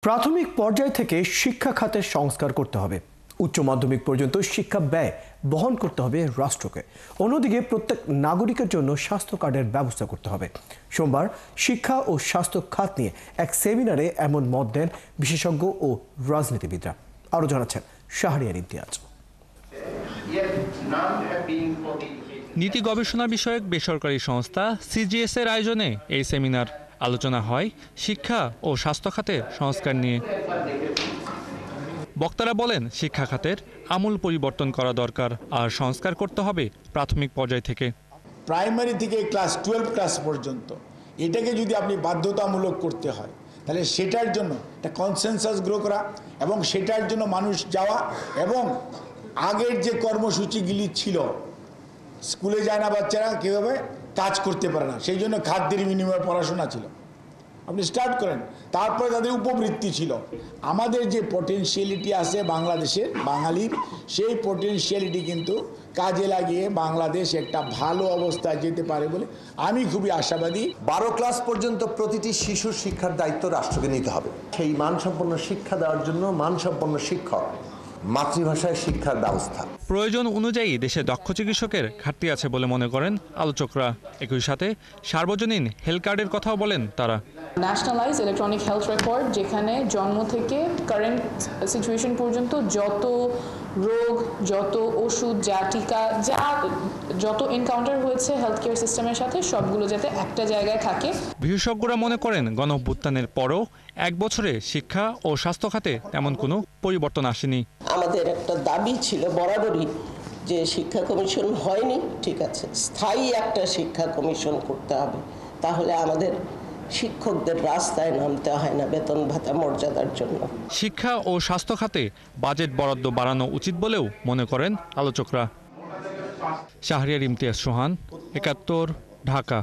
প্রাথমিক পর্যায় থেকে শিক্ষা খাতের সংস্কার করতে হবে। উচ্চ মাধ্যমিক পর্যন্ত শিক্ষা ব্যয় বহন করতে হবে রাষ্ট্রকে। অন্যদিকে প্রত্যেক নাগরিকের জন্য স্বাস্থ্য কার্ডের ব্যবস্থা করতে হবে। সোমবার শিক্ষা ও স্বাস্থ্য খাত নিয়ে এক সেমিনারে এমন মত দেন বিশেষজ্ঞ ও রাজনীতিবিদরা। আরও জানাচ্ছেন শাহরিয়ার ইমতিয়াজ। নীতি গবেষণা বিষয়ক বেসরকারি সংস্থা সিজিএস এর আয়োজনে এই সেমিনার। আলোচনা হয় শিক্ষা ও স্বাস্থ্য খাতের সংস্কার নিয়ে। বক্তারা বলেন, শিক্ষা খাতের আমূল পরিবর্তন করা দরকার, আর সংস্কার করতে হবে প্রাথমিক পর্যায় থেকে। প্রাইমারি থেকে ক্লাস 12 ক্লাস পর্যন্ত এটাকে যদি আপনি বাধ্যতামূলক করতে হয়, তাহলে সেটার জন্য একটা কনসেনসাস গ্রো করা এবং সেটার জন্য মানুষ যাওয়া, এবং আগের যে কর্মসূচিগুলি ছিল, স্কুলে যায় না বাচ্চারা, কীভাবে কাজ করতে পারে না, সেই জন্য খাদ্যের বিনিময়ে পড়াশোনা ছিল, আপনি স্টার্ট করেন। তারপরে তাদের উপবৃত্তি ছিল। আমাদের যে পটেনশিয়ালিটি আছে বাংলাদেশের বাঙালির, সেই পটেনশিয়ালিটি কিন্তু কাজে লাগিয়ে বাংলাদেশ একটা ভালো অবস্থায় যেতে পারে বলে আমি খুবই আশাবাদী। 12 ক্লাস পর্যন্ত প্রতিটি শিশুর শিক্ষার দায়িত্ব রাষ্ট্রকে নিতে হবে। সেই মানসম্পন্ন শিক্ষা দেওয়ার জন্য মানসম্পন্ন শিক্ষক, মাতৃভাষায় শিক্ষার ব্যবস্থা। প্রয়োজন অনুযায়ী দেশে দক্ষ চিকিৎসকের ঘাটতি আছে বলে মনে করেন আলোচকরা। একই সাথে সার্বজনীন হেলথ কার্ডের কথাও বলেন তারা। ন্যাশনালাইজ ইলেকট্রনিক হেলথ রেকর্ড, যেখানে জন্ম থেকে কারেন্ট সিচুয়েশন পর্যন্ত যত রোগ, যত ওষুধ, যা টিকা, যত এনকাউন্টার হয়েছে হেলথ কেয়ার সিস্টেমের সাথে, সবগুলো যাতে একটা জায়গায় থাকে। বিশেষজ্ঞরা মনে করেন, গণঅভ্যুত্থানের পরও 1 বছরে শিক্ষা ও স্বাস্থ্য খাতে তেমন কোনো পরিবর্তন আসেনি। আমাদের একটা দাবি ছিল বরাবরই যে শিক্ষা কমিশন হয়নি, ঠিক আছে, স্থায়ী একটা শিক্ষা কমিশন করতে হবে, তাহলে আমাদের শিক্ষকদের রাস্তায় নামতে হয় না বেতন ভাতা মর্যাদার জন্য। শিক্ষা ও স্বাস্থ্য খাতে বাজেট বরাদ্দ বাড়ানো উচিত বলেও মনে করেন আলোচকরা। শাহরিয়ার ইমতিয়াজ, সোহান, ৭১, ঢাকা।